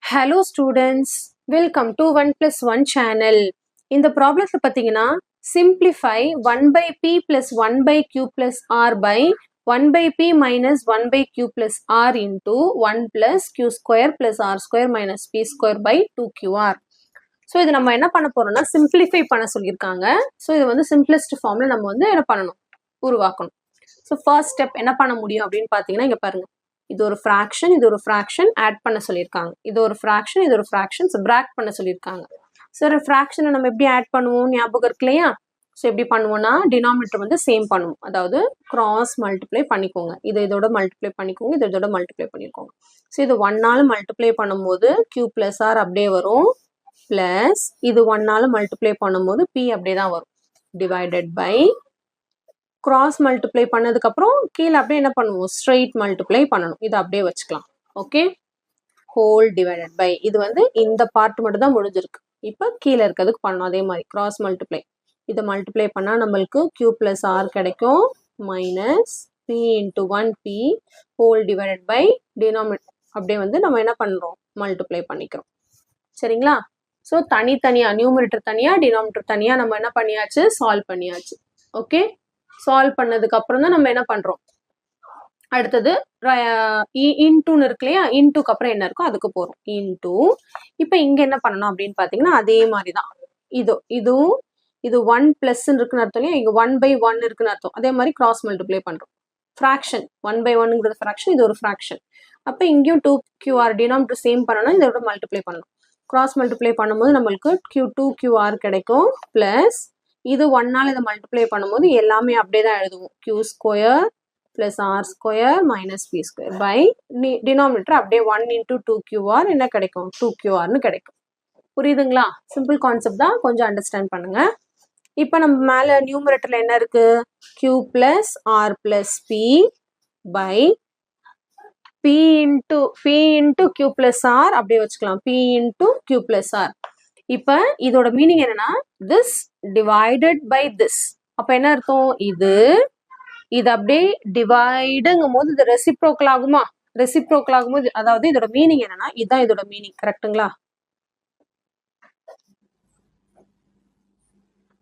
Hello students, welcome to 1 plus 1 channel. இந்த ப்ராப்ளத்தை பார்த்தீங்கன்னா simplify 1 by p plus 1 by q plus r by 1 by p minus 1 by q plus r into 1 plus q square plus r square minus p square by 2qr. So இது நம்ம என்ன பண்ண போறோம்னா simplify பண்ண சொல்லியிருக்காங்க. ஸோ இது வந்து simplest ஃபார்ம்ல நம்ம வந்து என்ன பண்ணணும், உருவாக்கணும். ஸோ ஃபர்ஸ்ட் ஸ்டெப் என்ன பண்ண முடியும் அப்படின்னு பார்த்தீங்கன்னா இங்கே பாருங்க, இது ஒரு ஃப்ராக்ஷன், இது ஒரு ஃப்ராக்ஷன் ஆட் பண்ண சொல்லியிருக்காங்க. இது ஒரு ஃப்ராக்ஷன், இது ஒரு ஃப்ராக்ஷன் சப்ட்ராக்ட் பண்ண சொல்லியிருக்காங்க. ஸோ ஒரு ஃப்ராக்ஷனை நம்ம எப்படி ஆட் பண்ணுவோம் ஞாபகம் இருக்கு இல்லையா? ஸோ எப்படி பண்ணுவோம்னா டினாமினேட்டர் வந்து சேம் பண்ணுவோம், அதாவது கிராஸ் மல்டிப்ளை பண்ணிக்கோங்க. இது இதோட மல்டிப்ளை பண்ணிக்கோங்க, இது இதோட மல்டிப்ளை பண்ணிக்கோங்க. ஸோ இது 1 மல்டிப்ளை பண்ணும்போது q பிளஸ் ஆர் அப்படியே வரும், பிளஸ் இது 1 மல்டிப்ளை பண்ணும்போது p அப்படியே தான் வரும், டிவைடட் பை கிராஸ் மல்டிப்ளை பண்ணதுக்கப்புறம் கீழே அப்படியே என்ன பண்ணுவோம், ஸ்ட்ரெயிட் மல்டிப்ளை பண்ணணும். இதை அப்படியே வச்சுக்கலாம். ஓகே, ஹோல் டிவைடட் பை இது வந்து இந்த பார்ட் மட்டும் தான் முடிஞ்சிருக்கு. இப்போ கீழே இருக்கிறதுக்கு பண்ணணும் அதே மாதிரி கிராஸ் மல்டிப்ளை. இதை மல்டிப்ளை பண்ணால் நம்மளுக்கு q பிளஸ் ஆர் கிடைக்கும், minus p into 1p whole divided by denominator அப்படியே வந்து நம்ம என்ன பண்ணுறோம், மல்டிப்ளை பண்ணிக்கிறோம். சரிங்களா? ஸோ தனித்தனியாக நியூமரேட்டர் தனியாக டினாமினேட்டர் தனியாக நம்ம என்ன பண்ணியாச்சு, சால்வ் பண்ணியாச்சு. ஓகே, சால்வ் பண்ணதுக்கு அப்புறம் தான் நம்ம என்ன பண்றோம், அடுத்தது இன்டூன்னு இருக்கு இல்லையா, இன்டூக்கு அப்புறம் என்ன இருக்கோ அதுக்கு போறோம், இன்டூ. இப்போ இங்க என்ன பண்ணணும் அப்படின்னு பாத்தீங்கன்னா அதே மாதிரி தான், இதுவும் இது 1 பிளஸ் இருக்குன்னு அர்த்தம் இல்லையா, இங்க 1 by 1 இருக்குன்னு அர்த்தம். அதே மாதிரி கிராஸ் மல்டிப்ளை பண்றோம். ஃப்ராக்ஷன் 1 by 1ங்கிறது ஃப்ராக்ஷன், இது ஒரு ஃப்ராக்ஷன். அப்போ இங்கேயும் 2qr டினாமினேட்டர் சேம் பண்ணணும், இதோட மல்டிப்ளை பண்ணணும். கிராஸ் மல்டிப்ளை பண்ணும்போது நம்மளுக்கு q2qr கிடைக்கும், பிளஸ் இது 1 இதை மல்டிப்ளை பண்ணும்போது எல்லாமே அப்படியே தான் எழுதுவோம், q square plus R square minus P square by denominator அப்படியே 1 இன்டூ 2qr என்ன கிடைக்கும், 2qrன்னு கிடைக்கும். புரியுதுங்களா? சிம்பிள் கான்செப்ட் தான், கொஞ்சம் அண்டர்ஸ்டாண்ட் பண்ணுங்க. இப்போ நம்ம மேலே நியூமரேட்டர்ல என்ன இருக்கு, q plus R plus P by p into q plus R அப்படியே வச்சுக்கலாம், p into q plus R. இப்ப இதோட மீனிங் என்னன்னா this divided by this. அப்ப என்ன அர்த்தம், இது அப்படியே டிவைடுங்கும் போது இது ரெசிப்ரோக்கல் ஆகுமா, ரெசிப்ரோக்கல் ஆகும்போது அதாவது இதோட மீனிங் என்னன்னா இதுதான் இதோட மீனிங். கரெக்டுங்களா?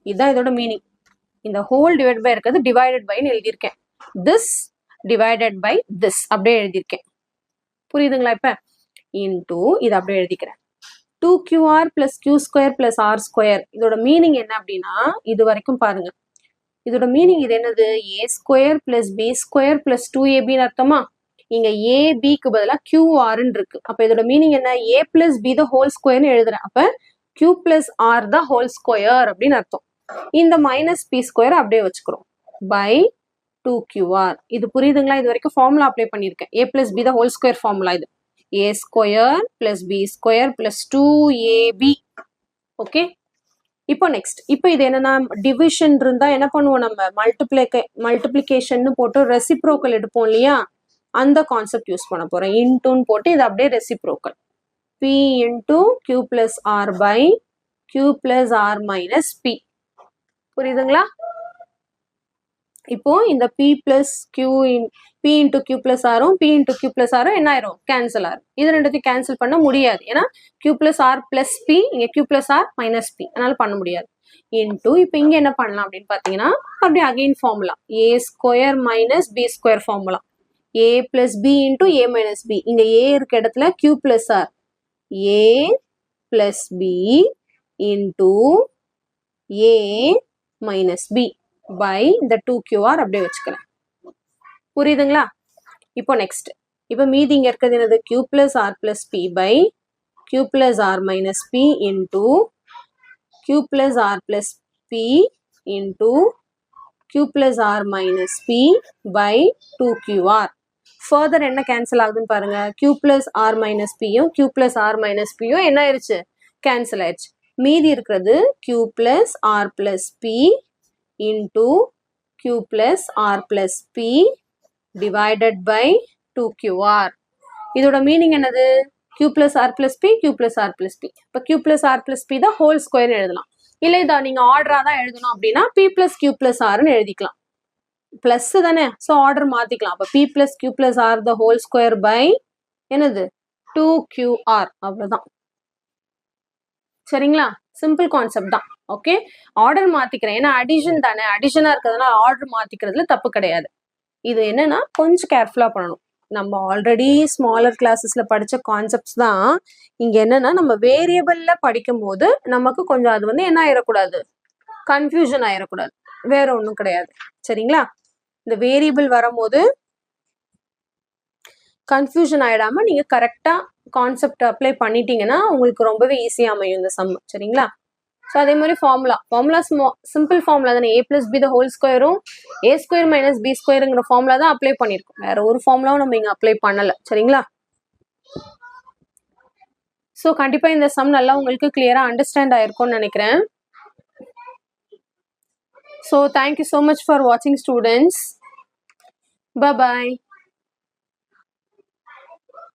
இதுதான் இதோட மீனிங். இந்த ஹோல் டிவைட் பை இருக்கிறது டிவைடட் பைன்னு எழுதியிருக்கேன், this divided by this அப்படியே எழுதியிருக்கேன். புரியுதுங்களா? இப்ப இன்டூ இது அப்படியே எழுதிக்கிறேன், 2qr plus q square plus r square. இதோட மீனிங் என்ன அப்படின்னா இது வரைக்கும் பாருங்க, இதோட மீனிங் இது என்னது, a square plus b square plus 2ab அர்த்தமா. இங்க abக்கு பதிலா qrன்னு இருக்கு. அப்ப இதோட மீனிங் என்ன, a plus b the whole squareன்னு எழுதுறேன். அப்ப q plus r the whole square அப்படின்னு அர்த்தம். இந்த மைனஸ் p square அப்படியே வச்சுக்கிறோம் by 2qr. இது புரியுதுங்களா? இது வரைக்கும் ஃபார்முலா அப்ளை பண்ணியிருக்கேன், a plus b the whole square formula. இது a square plus b square plus 2ab. Okay, இப்போ நெக்ஸ்ட், இப்போ இது என்னன்னா டிவிஷன் இருந்தா என்ன பண்ணுவோம், நம்ம மல்டிப்ளிகேஷன் போட்டு ரெசிப்ரோக்கல் எடுப்போம் இல்லையா, அந்த கான்செப்ட் யூஸ் பண்ண போறோம். இன்டூன்னு போட்டு இது அப்படியே reciprocal, p into q plus R by q plus R minus p. புரியுதுங்களா? இப்போ இந்த p plus q p into q plus ஆரும் p இன்டூ q பிளஸ் ஆரும் என்ன ஆயிரும், கேன்சல் ஆயிரும். இது ரெண்டுத்தையும் கேன்சல் பண்ண முடியாது, ஏன்னா q plus R plus p, இங்க q plus R minus p, அதனால பண்ண முடியாது. இன்டூ இப்போ இங்க என்ன பண்ணலாம் அப்படின்னு பாத்தீங்கன்னா அப்படியே again formula a square minus b square formula, a plus b into a minus b. இங்க a இருக்க இடத்துல q plus R, a plus b into a minus b by இந்த 2qr அப்படியே வச்சுக்கிறேன். புரியுதுங்களா? இப்போ நெக்ஸ்ட், இப்போ மீதி இங்க இருக்கிறது என்னது, q plus R plus P by q plus R minus P into q plus R plus P into q plus R minus P by 2qr. Further என்ன கேன்சல் ஆகுதுன்னு பாருங்க, q பிளஸ் ஆர் மைனஸ் பியும் q plus R minus பியும் என்ன ஆயிடுச்சு, cancel ஆயிடுச்சு. மீதி இருக்கிறது q plus R plus P into q plus r plus p divided by 2qr. இதோட மீனிங் என்னது, q plus r plus p, q plus r plus p. இப்போ q plus r plus p தான் whole square எழுதலாம், இல்லை இதை நீங்க ஆர்டரா தான் எழுதணும் அப்படின்னா p plus q plus rன்னு எழுதிக்கலாம். பிளஸ் தானே, ஸோ ஆர்டர் மாத்திக்கலாம். அப்போ p plus q plus r the whole square by என்னது 2QR அவ்வளவுதான். சரிங்களா? சிம்பிள் கான்செப்ட் தான். ஓகே, ஆர்டர் மாத்திக்கிறேன், ஏன்னா அடிஷன் தானே, அடிஷனா இருக்கிறதுனால ஆர்டர் மாத்திக்கிறதுல தப்பு கிடையாது. இது என்னன்னா கொஞ்சம் கேர்ஃபுல்லா பண்ணணும். நம்ம ஆல்ரெடி ஸ்மாலர் கிளாஸஸ்ல படிச்ச கான்செப்ட்ஸ் தான் இங்க என்னன்னா நம்ம வேரியபிள்ல படிக்கும் போது நமக்கு கொஞ்சம் அது என்ன ஆயிடக்கூடாது, கன்ஃபியூஷன் ஆயிடக்கூடாது, வேற ஒன்றும் கிடையாது. சரிங்களா? இந்த வேரியபிள் வரும்போது கன்ஃபியூஷன் ஆயிடாம நீங்க கரெக்டா கான்செப்ட் அப்ளை பண்ணிட்டீங்கன்னா உங்களுக்கு ரொம்பவே ஈஸியா அமையும் இந்த சம். சரிங்களா? ஸோ அதே மாதிரி ஃபார்முலா சிம்பிள் ஃபார்முலா தானே, a + b ஹோல் ஸ்கொயரும் a² - b² ஃபார்முலா தான் அப்ளை பண்ணியிருக்கோம். வேற ஒரு ஃபார்முலாவும் நம்ம இங்க அப்ளை பண்ணல. சரிங்களா? ஸோ கண்டிப்பா இந்த சம் நல்லா உங்களுக்கு கிளியரா அண்டர்ஸ்டாண்ட் ஆயிருக்கும்னு நினைக்கிறேன். So thank you so much for வாட்சிங் ஸ்டூடெண்ட்ஸ். Bye bye.